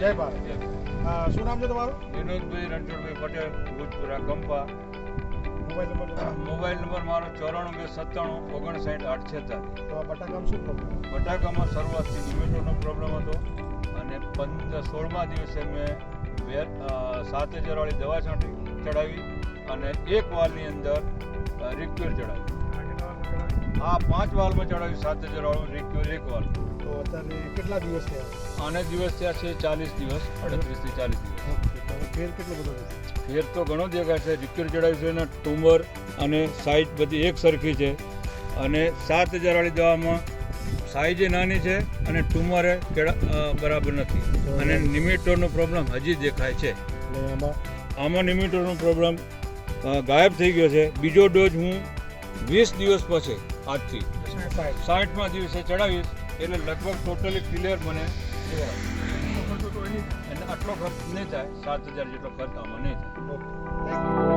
જય ભારત. શું નામ છે તમારું? વિનોદભાઈ રણછોડભાઈ પટેલ, ભૂતપુરા કંપા. મોબાઈલ નંબર તમારો? મોબાઈલ નંબર મારો 94 297 59 846. તો આ બટાકામાં શું પ્રોબ્લેમ? બટાકામાં શરૂઆતથી નિમેટોનો પ્રોબ્લેમ હતો અને 16મા દિવસે મેં 7000 વાળી દવા ચડાવી અને એક વાલની અંદર રિક્યુર ચડાવી. આ 5 વાલમાં ચડાવી 7000 વાળું રિક્યુર એક વાલ. તો અત્યારે કેટલા દિવસ થયા? આને દિવસ થયા છે 40 દિવસ, 38 થી 40 દિવસ. ફેર કેટલો બધો છે? ફેર તો ઘણો દેખાય છે. રિક્યુર ચડાવ્યું છે એના ટ્યુમર અને સાઇઝ બધી એક સરખી છે અને 7000 વાળી દવામાં સાઇઝ નાની છે અને ટ્યુમરે બરાબર નથી અને નિમેટોનો પ્રોબ્લેમ હજી દેખાય છે. આમાં નિમેટોનો પ્રોબ્લેમ ગાયબ થઈ ગયો છે. બીજો ડોઝ હું 20 દિવસ પછી આજથી 60મા દિવસે ચડાવીશ એટલે લગભગ ટોટલી ક્લિયર મને અને આટલો ખર્ચ નહીં થાય. 7000 જેટલો ખર્ચ આમાં નહીં થાય. Thank you.